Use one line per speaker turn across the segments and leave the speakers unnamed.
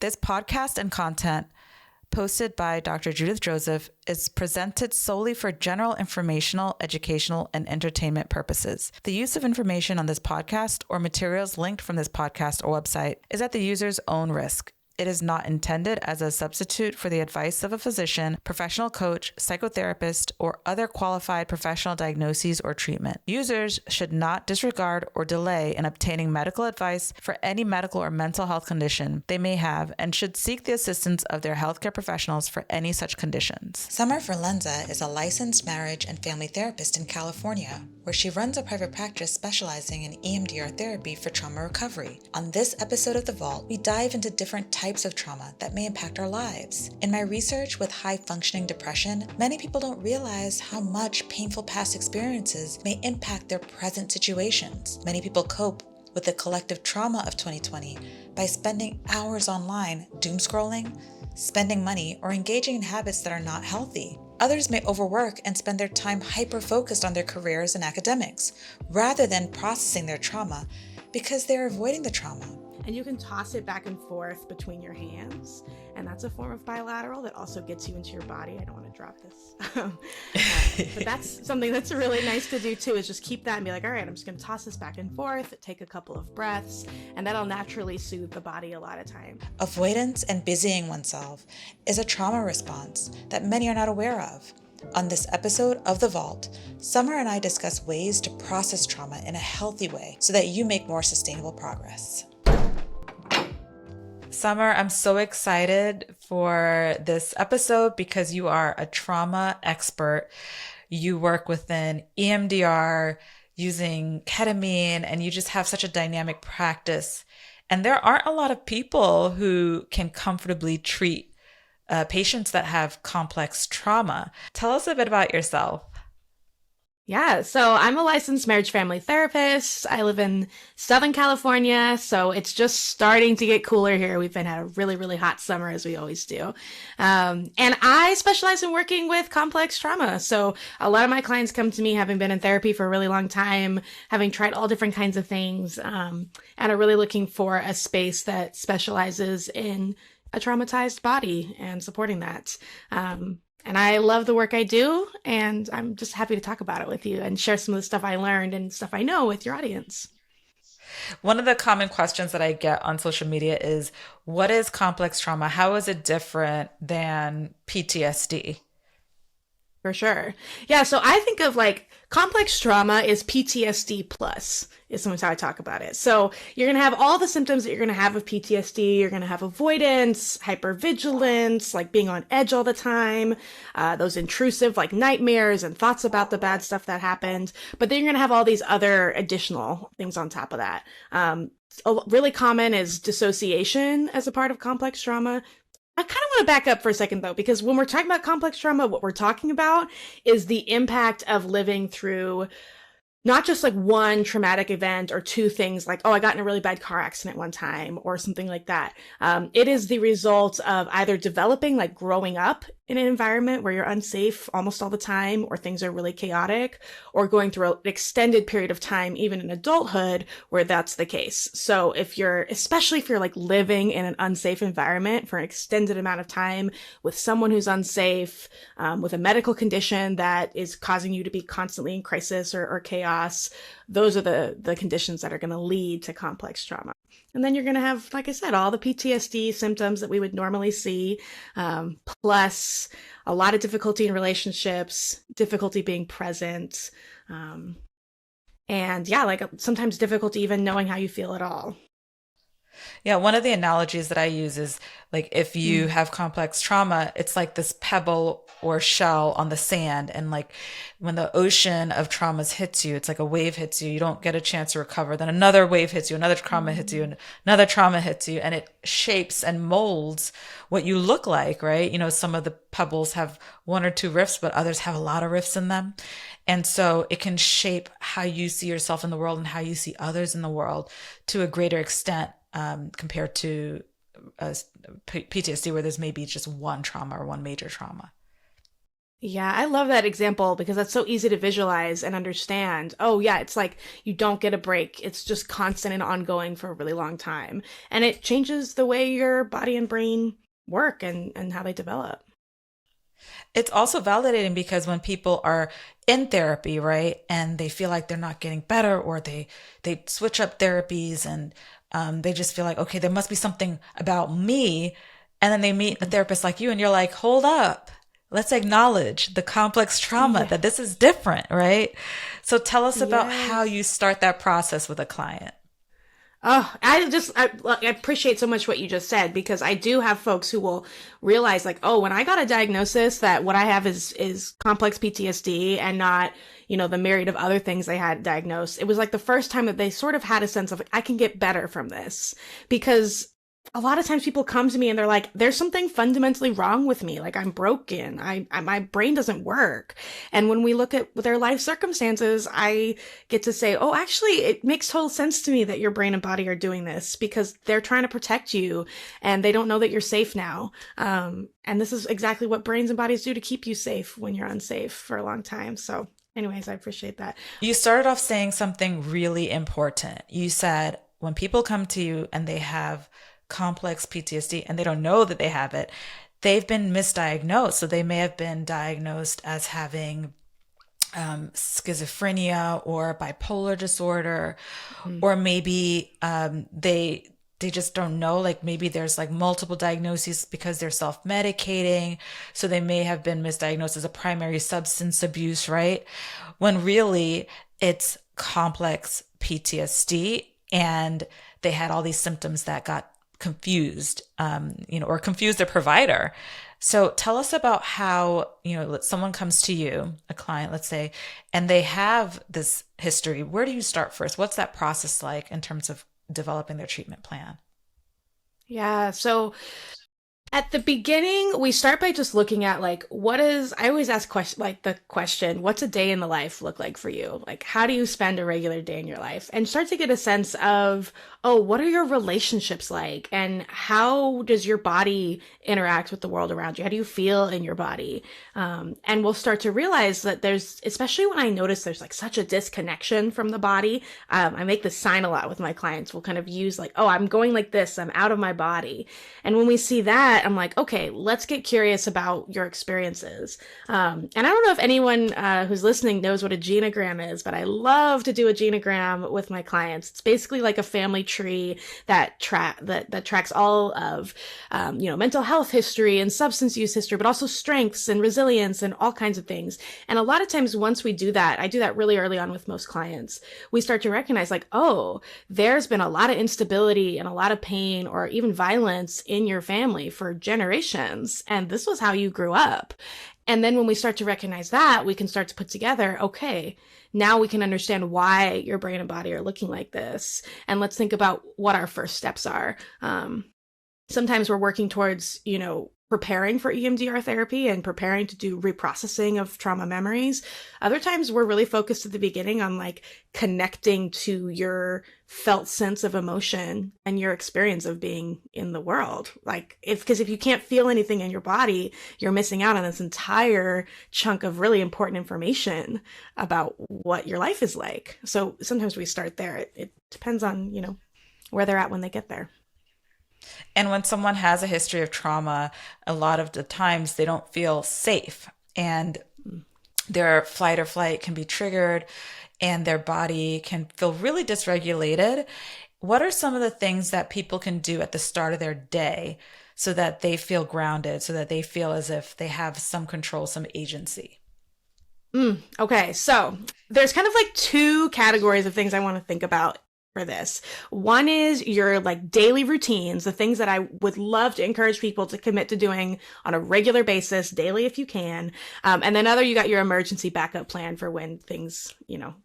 This podcast and content posted by Dr. Judith Joseph is presented solely for general informational, educational, and entertainment purposes. The use of information on this podcast or materials linked from this podcast or website is at the user's own risk. It is not intended as a substitute for the advice of a physician, professional coach, psychotherapist, or other qualified professional diagnoses or treatment. Users should not disregard or delay in obtaining medical advice for any medical or mental health condition they may have and should seek the assistance of their healthcare professionals for any such conditions. Summer Forlenza is a licensed marriage and family therapist in California, where she runs a private practice specializing in EMDR therapy for trauma recovery. On this episode of The Vault, we dive into different types of trauma that may impact our lives. In my research with high-functioning depression, many people don't realize how much painful past experiences may impact their present situations. Many people cope with the collective trauma of 2020 by spending hours online doom scrolling, spending money, or engaging in habits that are not healthy. Others may overwork and spend their time hyper-focused on their careers and academics, rather than processing their trauma because they're avoiding the trauma.
And you can toss it back and forth between your hands. And that's a form of bilateral that also gets you into your body. I don't want to drop this. But that's something that's really nice to do too, is just keep that and be like, all right, I'm just going to toss this back and forth, take a couple of breaths, and that'll naturally soothe the body a lot of time.
Avoidance and busying oneself is a trauma response that many are not aware of. On this episode of The Vault, Summer and I discuss ways to process trauma in a healthy way so that you make more sustainable progress. Summer, I'm so excited for this episode because you are a trauma expert. You work within EMDR using ketamine, and you just have such a dynamic practice. And there aren't a lot of people who can comfortably treat patients that have complex trauma. Tell us a bit about yourself.
Yeah, so I'm a licensed marriage family therapist. I live in Southern California, so it's just starting to get cooler here. We've been had a really, really hot summer, as we always do. And I specialize in working with complex trauma. So a lot of my clients come to me having been in therapy for a really long time, having tried all different kinds of things, and are really looking for a space that specializes in a traumatized body and supporting that. And I love the work I do, and I'm just happy to talk about it with you and share some of the stuff I learned and stuff I know with your audience.
One of the common questions that I get on social media is, what is complex trauma? How is it different than PTSD?
For sure. Yeah, so I think of like complex trauma is PTSD plus, is sometimes how I talk about it. So you're going to have all the symptoms that you're going to have of PTSD. You're going to have avoidance, hypervigilance, like being on edge all the time, those intrusive like nightmares and thoughts about the bad stuff that happened. But then you're going to have all these other additional things on top of that. Really common is dissociation as a part of complex trauma. I kind of want to back up for a second, though, because when we're talking about complex trauma, what we're talking about is the impact of living through not just like one traumatic event or two things like, oh, I got in a really bad car accident one time or something like that. It is the result of either developing, like growing up in an environment where you're unsafe almost all the time, or things are really chaotic, or going through an extended period of time, even in adulthood, where that's the case. So especially if you're like living in an unsafe environment for an extended amount of time with someone who's unsafe, with a medical condition that is causing you to be constantly in crisis or chaos, those are the conditions that are going to lead to complex trauma. And then you're going to have, like I said, all the PTSD symptoms that we would normally see, plus a lot of difficulty in relationships, difficulty being present, and yeah, like sometimes difficulty even knowing how you feel at all.
Yeah, one of the analogies that I use is like if you have complex trauma, it's like this pebble or shell on the sand. And like when the ocean of traumas hits you, it's like a wave hits you, you don't get a chance to recover. Then another wave hits you, another trauma hits you, and another trauma hits you, and it shapes and molds what you look like, right? You know, some of the pebbles have one or two rifts, but others have a lot of rifts in them. And so it can shape how you see yourself in the world and how you see others in the world to a greater extent, compared to PTSD, where there's maybe just one trauma or one major trauma.
Yeah, I love that example because that's so easy to visualize and understand. Oh, yeah, it's like you don't get a break. It's just constant and ongoing for a really long time. And it changes the way your body and brain work and how they develop.
It's also validating because when people are in therapy, right, and they feel like they're not getting better, or they switch up therapies, and they just feel like, okay, there must be something about me, and then they meet a
Mhm.
therapist like you, and you're like, hold up, let's acknowledge the complex trauma
Yeah.
that this is different, right? So tell us about how
Yes.
you start that process with a client.
Oh, I appreciate so much what you just said because I do have folks who will realize like, oh, when I got a diagnosis that what I have is complex PTSD and not, the myriad of other things they had diagnosed. It was like the first time that they sort of had a sense of like, I can get better from this because a lot of times people come to me and they're like, there's something fundamentally wrong with me. Like I'm broken. My brain doesn't work. And when we look at their life circumstances, I get to say, oh, actually, it makes total sense to me that your brain and body are doing this because they're trying to protect you and they don't know that you're safe now. And this is exactly what brains and bodies do to keep you safe when you're unsafe for a long time. So anyways, I appreciate that.
You started off saying something really important. You said when people come to you and they have complex PTSD and they don't know that they have it, they've been misdiagnosed. So they may have been diagnosed as having schizophrenia or bipolar disorder,
Mhm.
or maybe they just don't know. Like maybe there's like multiple diagnoses because they're self-medicating. So they may have been misdiagnosed as a primary substance abuse, right? When really it's complex PTSD, and they had all these symptoms that got confused, or confused their provider. So tell us about how, someone comes to you, a client, let's say, and they have this history. Where do you start first? What's that process like in terms of developing their treatment plan?
Yeah. So at the beginning, we start by just looking at like I always ask the question, what's a day in the life look like for you? Like how do you spend a regular day in your life? And start to get a sense of, oh, what are your relationships like? And how does your body interact with the world around you? How do you feel in your body? And we'll start to realize that especially when I notice there's like such a disconnection from the body. I make this sign a lot with my clients. We'll kind of use like, oh, I'm going like this, I'm out of my body. And when we see that, I'm like, okay, let's get curious about your experiences. And I don't know if anyone who's listening knows what a genogram is, but I love to do a genogram with my clients. It's basically like a family tree that tracks all of mental health history and substance use history, but also strengths and resilience and all kinds of things. And a lot of times, once we do that, I do that really early on with most clients. We start to recognize like, oh, there's been a lot of instability and a lot of pain or even violence in your family for generations. And this was how you grew up. And then when we start to recognize that, we can start to put together, okay, now we can understand why your brain and body are looking like this. And let's think about what our first steps are. Sometimes we're working towards, preparing for EMDR therapy and preparing to do reprocessing of trauma memories. Other times we're really focused at the beginning on like connecting to your felt sense of emotion and your experience of being in the world. Because if you can't feel anything in your body, you're missing out on this entire chunk of really important information about what your life is like. So sometimes we start there. It depends on, where they're at when they get there.
And when someone has a history of trauma, a lot of the times they don't feel safe, and their flight or flight can be triggered, and their body can feel really dysregulated. What are some of the things that people can do at the start of their day so that they feel grounded, so that they feel as if they have some control, some agency?
Okay, so there's kind of like two categories of things I want to think about for this. One is your like daily routines, the things that I would love to encourage people to commit to doing on a regular basis, daily if you can. And then you got your emergency backup plan for when things,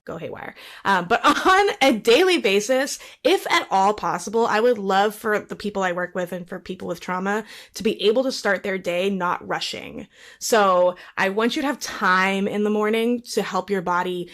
go haywire. But on a daily basis, if at all possible, I would love for the people I work with and for people with trauma to be able to start their day not rushing. So I want you to have time in the morning to help your body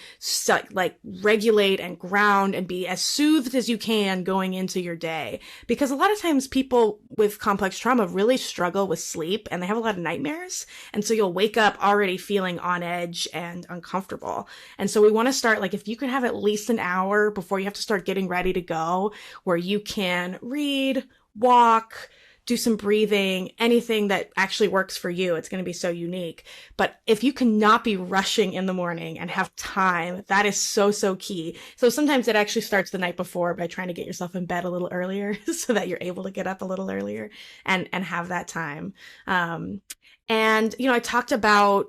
like regulate and ground and be as soothed as you can going into your day. Because a lot of times people with complex trauma really struggle with sleep and they have a lot of nightmares. And so you'll wake up already feeling on edge and uncomfortable. And so we want to start, like, if you can have at least an hour before you have to start getting ready to go, where you can read, walk, do some breathing, anything that actually works for you. It's going to be so unique. But if you cannot be rushing in the morning and have time, that is so, so key. So sometimes it actually starts the night before by trying to get yourself in bed a little earlier so that you're able to get up a little earlier and have that time. And, I talked about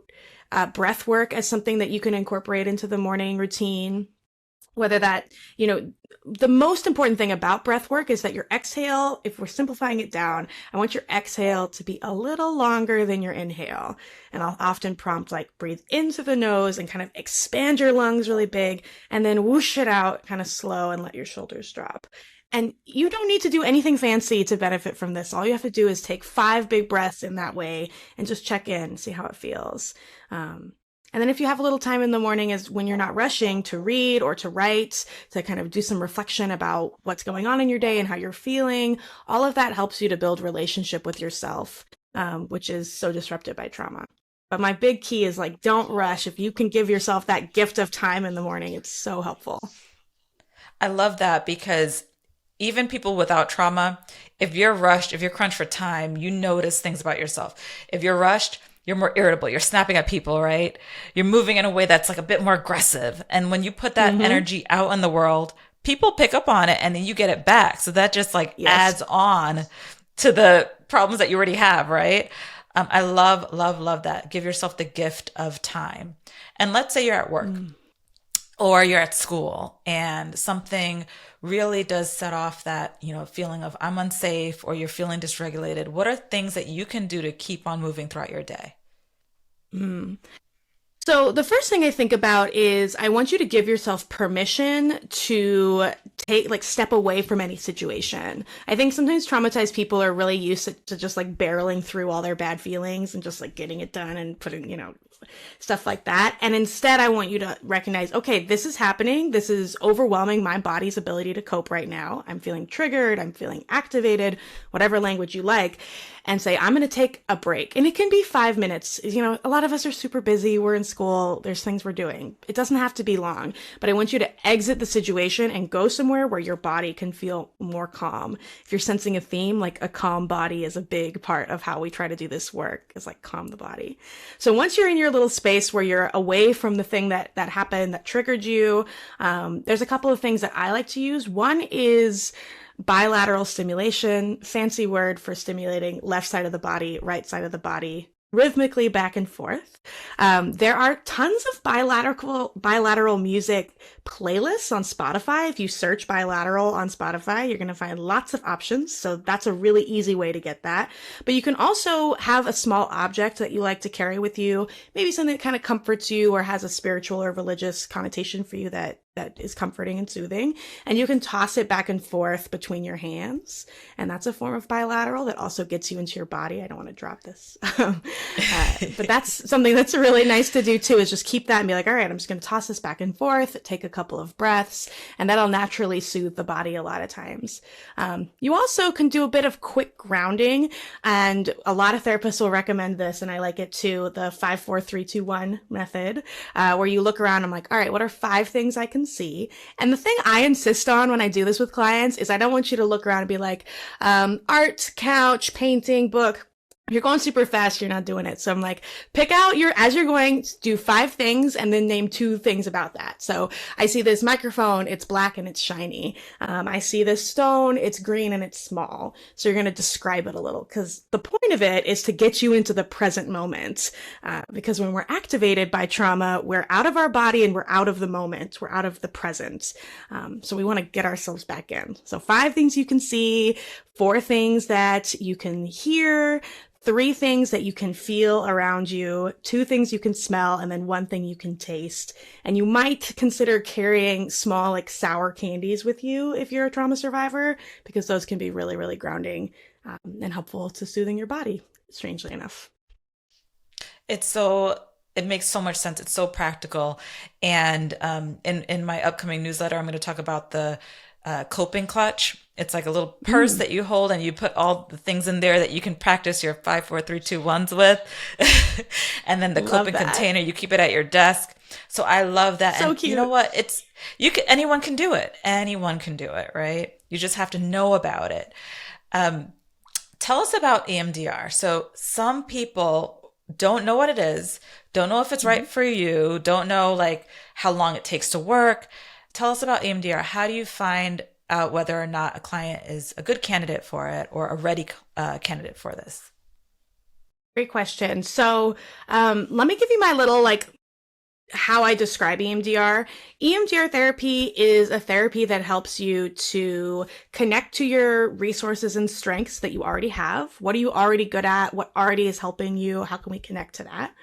breath work as something that you can incorporate into the morning routine. Whether that, the most important thing about breath work is that your exhale, if we're simplifying it down, I want your exhale to be a little longer than your inhale. And I'll often prompt, like, breathe into the nose and kind of expand your lungs really big, and then whoosh it out kind of slow and let your shoulders drop. And you don't need to do anything fancy to benefit from this. All you have to do is take 5 big breaths in that way and just check in, see how it feels. And then if you have a little time in the morning is when you're not rushing to read or to write, to kind of do some reflection about what's going on in your day and how you're feeling. All of that helps you to build relationship with yourself, which is so disrupted by trauma. But my big key is, like, don't rush. If you can give yourself that gift of time in the morning, it's so helpful.
I love that, because even people without trauma, if you're rushed, if you're crunched for time, you notice things about yourself. If you're rushed, you're more irritable. You're snapping at people, right? You're moving in a way that's like a bit more aggressive. And when you put that energy out in the world, people pick up on it and then you get it back. So that just adds on to the problems that you already have, right? I love, love, love that. Give yourself the gift of time. And let's say you're at work or you're at school and something really does set off that, feeling of I'm unsafe, or you're feeling dysregulated. What are things that you can do to keep on moving throughout your day?
So the first thing I think about is I want you to give yourself permission to step away from any situation. I think sometimes traumatized people are really used to just barreling through all their bad feelings and just getting it done and putting, stuff like that. And instead, I want you to recognize, okay, this is happening. This is overwhelming my body's ability to cope right now. I'm feeling triggered. I'm feeling activated, whatever language you like, and say, I'm going to take a break. And it can be 5 minutes. A lot of us are super busy. We're in school. There's things we're doing. It doesn't have to be long, but I want you to exit the situation and go somewhere where your body can feel more calm. If you're sensing a theme, a calm body is a big part of how we try to do this work, is calm the body. So once you're in your little space where you're away from the thing that happened, that triggered you, there's a couple of things that I like to use. One is bilateral stimulation, fancy word for stimulating left side of the body, right side of the body, rhythmically back and forth. There are tons of bilateral music playlists on Spotify. If you search bilateral on Spotify, you're going to find lots of options. So that's a really easy way to get that. But you can also have a small object that you like to carry with you, maybe something that kind of comforts you or has a spiritual or religious connotation for you that is comforting and soothing. And you can toss it back and forth between your hands. And that's a form of bilateral that also gets you into your body. I don't want to drop this. But that's something that's really nice to do too, is just keep that and be like, all right, I'm just going to toss this back and forth, take a couple of breaths, and that'll naturally soothe the body a lot of times. You also can do a bit of quick grounding, and a lot of therapists will recommend this, and I like it too, the 5, 4, 3, 2, 1 method, where you look around, I'm like, all right, what are 5 things I can see? And the thing I insist on when I do this with clients is I don't want you to look around and be like, art, couch, painting, book. If you're going super fast, you're not doing it. So I'm like, pick out as you're going, do 5 things and then name 2 things about that. So I see this microphone, it's black and it's shiny. I see this stone, it's green and it's small. So you're going to describe it a little, because the point of it is to get you into the present moment. Because when we're activated by trauma, we're out of our body and we're out of the moment. We're out of the present. So we want to get ourselves back in. So 5 things you can see, 4 things that you can hear, 3 things that you can feel around you, 2 things you can smell, and then 1 thing you can taste. And you might consider carrying small, sour candies with you if you're a trauma survivor, because those can be really, really grounding and helpful to soothing your body, strangely enough.
It makes so much sense. It's so practical. And in my upcoming newsletter, I'm going to talk about the coping clutch. It's like a little purse that you hold, and you put all the things in there that you can practice your 5, 4, 3, 2, 1s with. And then the
Love
coping
that.
container, you keep it at your desk. So I love that.
So
And you know
cute.
what? Anyone can do it. Anyone can do it, right? You just have to know about it. Tell us about EMDR. So some people don't know what it is, don't know if it's
Mhm.
right for you, don't know like how long it takes to work. Tell us about EMDR. How do you find out whether or not a client is a good candidate for it or a ready candidate for this?
Great question. So, let me give you my little like how I describe EMDR. EMDR therapy is a therapy that helps you to connect to your resources and strengths that you already have. What are you already good at? What already is helping you? How can we connect to that?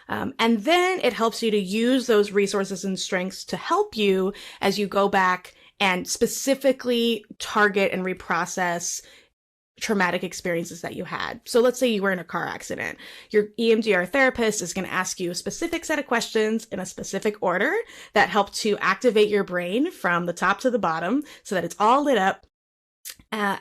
And then it helps you to use those resources and strengths to help you as you go back and specifically target and reprocess traumatic experiences that you had. So let's say you were in a car accident. Your EMDR therapist is going to ask you a specific set of questions in a specific order that help to activate your brain from the top to the bottom so that it's all lit up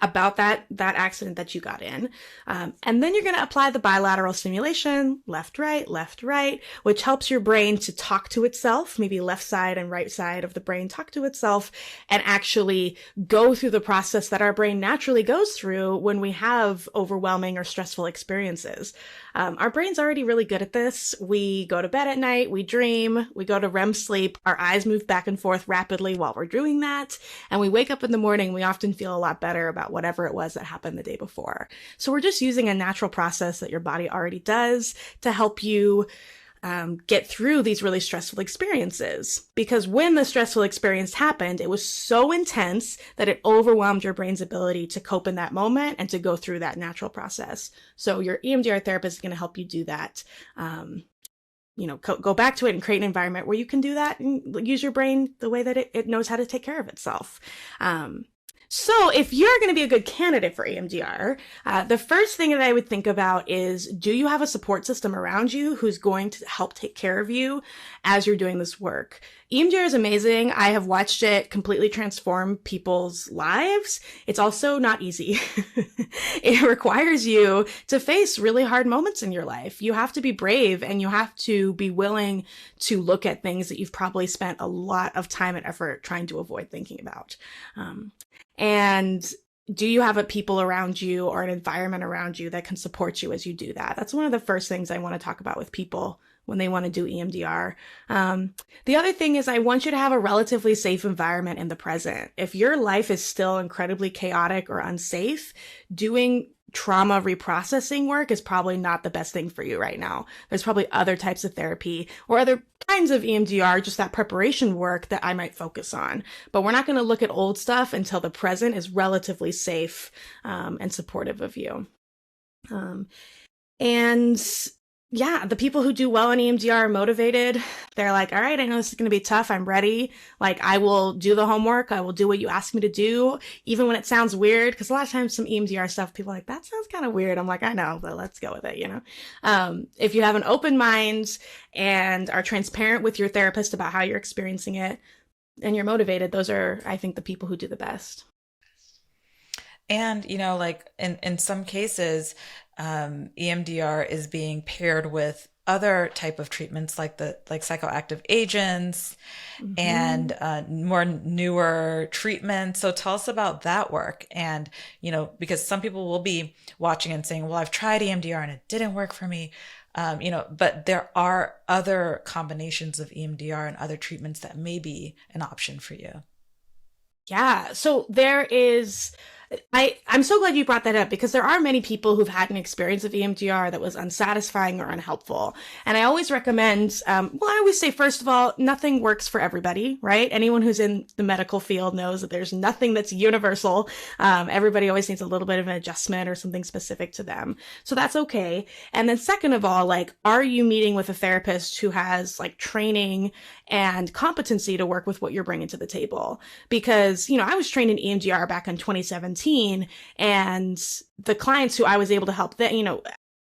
about that accident that you got in. And then you're going to apply the bilateral stimulation, left, right, which helps your brain to talk to itself, maybe left side and right side of the brain talk to itself and actually go through the process that our brain naturally goes through when we have overwhelming or stressful experiences. Our brain's already really good at this. We go to bed at night, we dream, we go to REM sleep, our eyes move back and forth rapidly while we're doing that. And we wake up in the morning, we often feel a lot better about whatever it was that happened the day before. So we're just using a natural process that your body already does to help you get through these really stressful experiences. Because when the stressful experience happened, it was so intense that it overwhelmed your brain's ability to cope in that moment and to go through that natural process. So your EMDR therapist is going to help you do that. Go back to it and create an environment where you can do that and use your brain the way that it knows how to take care of itself. So if you're going to be a good candidate for EMDR, the first thing that I would think about is, do you have a support system around you who's going to help take care of you as you're doing this work? EMDR is amazing. I have watched it completely transform people's lives. It's also not easy. It requires you to face really hard moments in your life. You have to be brave and you have to be willing to look at things that you've probably spent a lot of time and effort trying to avoid thinking about. And do you have people around you or an environment around you that can support you as you do that? That's one of the first things I want to talk about with people when they want to do EMDR. The other thing is I want you to have a relatively safe environment in the present. If your life is still incredibly chaotic or unsafe, doing trauma reprocessing work is probably not the best thing for you right now. There's probably other types of therapy or other kinds of EMDR, just that preparation work that I might focus on. But we're not going to look at old stuff until the present is relatively safe and supportive of you. And yeah, the people who do well in EMDR are motivated. They're like, all right, I know this is going to be tough. I'm ready. Like, I will do the homework. I will do what you ask me to do, even when it sounds weird. Because a lot of times some EMDR stuff, people are like, that sounds kind of weird. I'm like, I know, but let's go with it, If you have an open mind and are transparent with your therapist about how you're experiencing it and you're motivated, those are, I think, the people who do the best.
And, like in some cases, EMDR is being paired with other type of treatments like psychoactive agents and more newer treatments. So tell us about that work. And, because some people will be watching and saying, well, I've tried EMDR and it didn't work for me. But there are other combinations of EMDR and other treatments that may be an option for you.
Yeah. So there is, I'm so glad you brought that up because there are many people who've had an experience of EMDR that was unsatisfying or unhelpful. And I always recommend, I always say, first of all, nothing works for everybody, right? Anyone who's in the medical field knows that there's nothing that's universal. Everybody always needs a little bit of an adjustment or something specific to them. So that's okay. And then second of all, are you meeting with a therapist who has training and competency to work with what you're bringing to the table? Because, I was trained in EMDR back in 2017 and the clients who I was able to help that,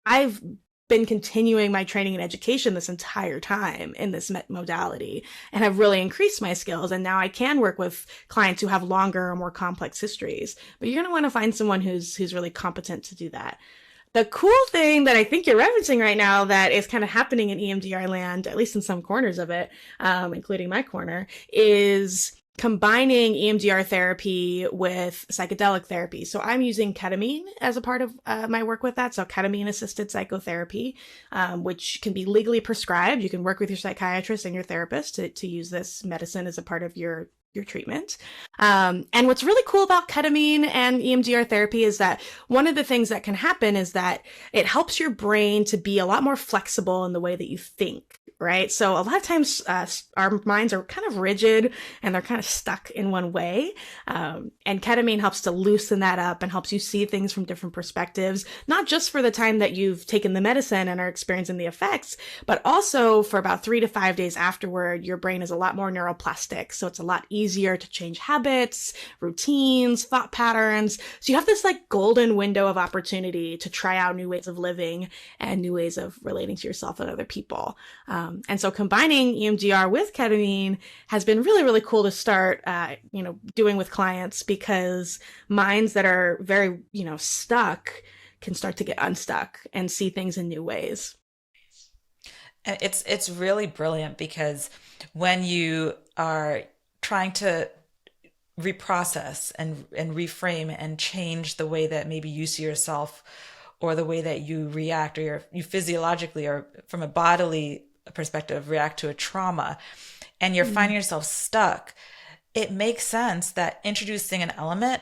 I've been continuing my training and education this entire time in this modality and have really increased my skills. And now I can work with clients who have longer or more complex histories. But you're going to want to find someone who's really competent to do that. The cool thing that I think you're referencing right now that is kind of happening in EMDR land, at least in some corners of it, including my corner, is combining EMDR therapy with psychedelic therapy. So I'm using ketamine as a part of my work with that. So ketamine assisted psychotherapy, which can be legally prescribed. You can work with your psychiatrist and your therapist to use this medicine as a part of your treatment. And what's really cool about ketamine and EMDR therapy is that one of the things that can happen is that it helps your brain to be a lot more flexible in the way that you think. Right. So a lot of times our minds are kind of rigid and they're kind of stuck in one way. And ketamine helps to loosen that up and helps you see things from different perspectives, not just for the time that you've taken the medicine and are experiencing the effects, but also for about 3 to 5 days afterward, your brain is a lot more neuroplastic. So it's a lot easier to change habits, routines, thought patterns. So you have this like golden window of opportunity to try out new ways of living and new ways of relating to yourself and other people. And so combining EMDR with ketamine has been really, really cool to start, doing with clients, because minds that are very, stuck can start to get unstuck and see things in new ways.
And it's really brilliant, because when you are trying to reprocess and reframe and change the way that maybe you see yourself, or the way that you react, or you physiologically or from a bodily perspective react to a trauma, and you're finding yourself stuck, it makes sense that introducing an element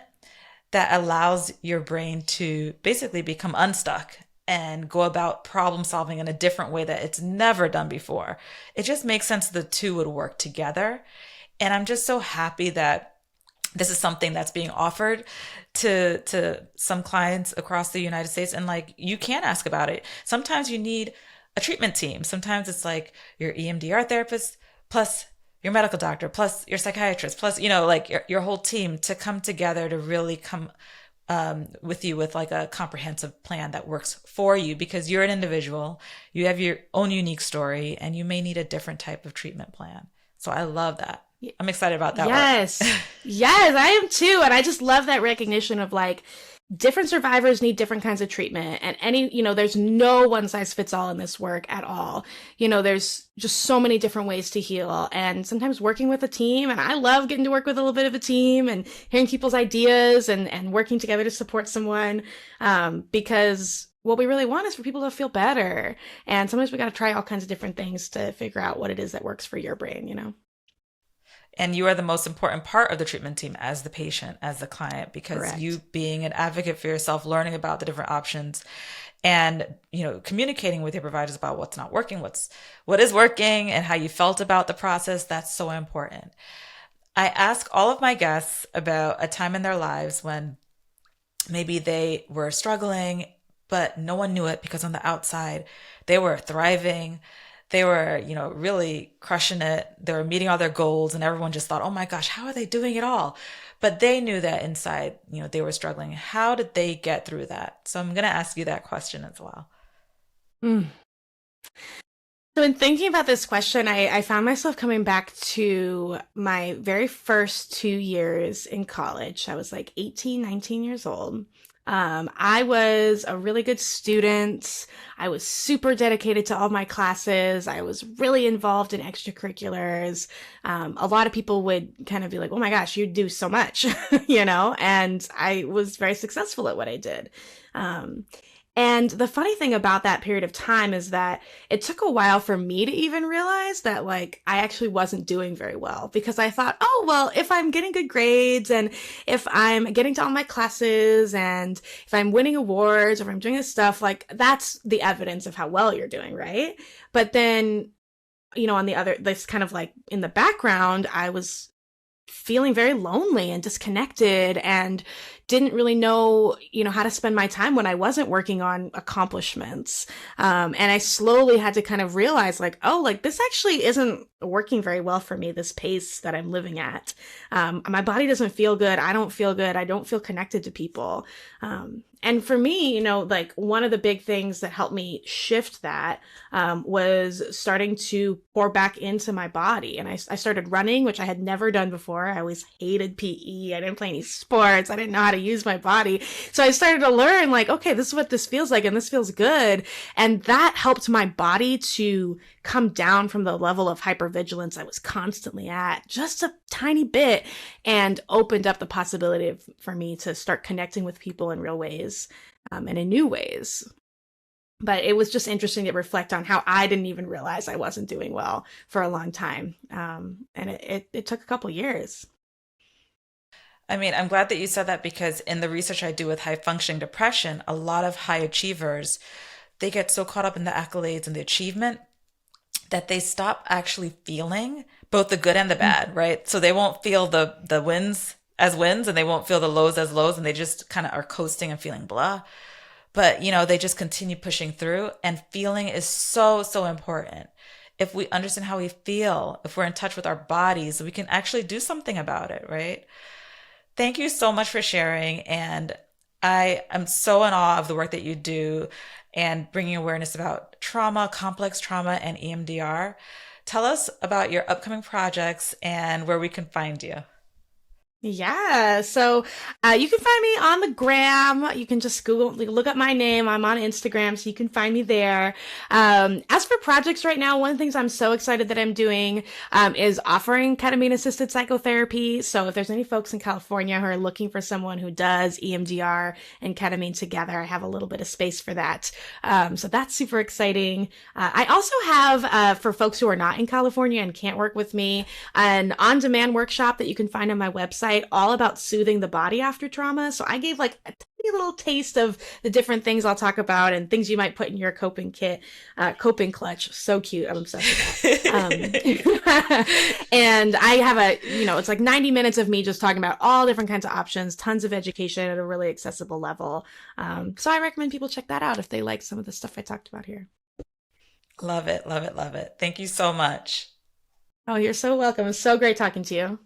that allows your brain to basically become unstuck and go about problem solving in a different way that it's never done before. It just makes sense the two would work together. And I'm just so happy that this is something that's being offered to some clients across the United States. And like, you can ask about it. Sometimes you need a treatment team. Sometimes it's like your EMDR therapist plus your medical doctor plus your psychiatrist plus, like your whole team to come together to really come with you with like a comprehensive plan that works for you, because you're an individual, you have your own unique story, and you may need a different type of treatment plan. So I love that. I'm excited about that.
Yes. Yes, I am too. And I just love that recognition of like, different survivors need different kinds of treatment, and there's no one size fits all in this work at all. There's just so many different ways to heal, and sometimes working with a team, and I love getting to work with a little bit of a team and hearing people's ideas and working together to support someone, because what we really want is for people to feel better. And sometimes we got to try all kinds of different things to figure out what it is that works for your brain.
And you are the most important part of the treatment team as the patient, as the client, because
Correct.
You being an advocate for yourself, learning about the different options, and, communicating with your providers about what's not working, what is working, and how you felt about the process. That's so important. I ask all of my guests about a time in their lives when maybe they were struggling, but no one knew it, because on the outside, they were thriving. They were, really crushing it. They were meeting all their goals, and everyone just thought, oh my gosh, how are they doing it all? But they knew that inside, they were struggling. How did they get through that? So I'm going to ask you that question as well.
So in thinking about this question, I found myself coming back to my very first 2 years in college. I was like 18, 19 years old. I was a really good student. I was super dedicated to all my classes. I was really involved in extracurriculars. A lot of people would kind of be like, oh my gosh, you do so much, and I was very successful at what I did. And the funny thing about that period of time is that it took a while for me to even realize that, like, I actually wasn't doing very well, because I thought, oh, well, if I'm getting good grades and if I'm getting to all my classes and if I'm winning awards or if I'm doing this stuff, like, that's the evidence of how well you're doing, right? But then, on the other, this kind of like in the background, I was feeling very lonely and disconnected and didn't really know, how to spend my time when I wasn't working on accomplishments. And I slowly had to kind of realize like, oh, like this actually isn't working very well for me, this pace that I'm living at. My body doesn't feel good. I don't feel good. I don't feel connected to people. And for me, like one of the big things that helped me shift that was starting to pour back into my body. And I started running, which I had never done before. I always hated PE. I didn't play any sports. I didn't know how to use my body. So I started to learn like, okay, this is what this feels like, and this feels good. And that helped my body to come down from the level of hypervigilance I was constantly at just a tiny bit, and opened up the possibility for me to start connecting with people in real ways and in new ways. But it was just interesting to reflect on how I didn't even realize I wasn't doing well for a long time. And it took a couple years.
I mean, I'm glad that you said that, because in the research I do with high functioning depression, a lot of high achievers, they get so caught up in the accolades and the achievement that they stop actually feeling both the good and the bad, right? So they won't feel the wins as wins, and they won't feel the lows as lows, and they just kind of are coasting and feeling blah. But, they just continue pushing through, and feeling is so, so important. If we understand how we feel, if we're in touch with our bodies, we can actually do something about it, right? Thank you so much for sharing. And I am so in awe of the work that you do and bringing awareness about trauma, complex trauma, and EMDR. Tell us about your upcoming projects and where we can find you.
Yeah, so you can find me on the gram. You can just look up my name. I'm on Instagram, so you can find me there. As for projects right now, one of the things I'm so excited that I'm doing is offering ketamine-assisted psychotherapy. So if there's any folks in California who are looking for someone who does EMDR and ketamine together, I have a little bit of space for that. So that's super exciting. I also have, for folks who are not in California and can't work with me, an on-demand workshop that you can find on my website, all about soothing the body after trauma. So I gave like a tiny little taste of the different things I'll talk about and things you might put in your coping kit, coping clutch. So cute. I'm obsessed with that. And I have it's like 90 minutes of me just talking about all different kinds of options, tons of education at a really accessible level. So I recommend people check that out if they like some of the stuff I talked about here.
Love it, love it, love it. Thank you so much.
Oh, you're so welcome. It's so great talking to you.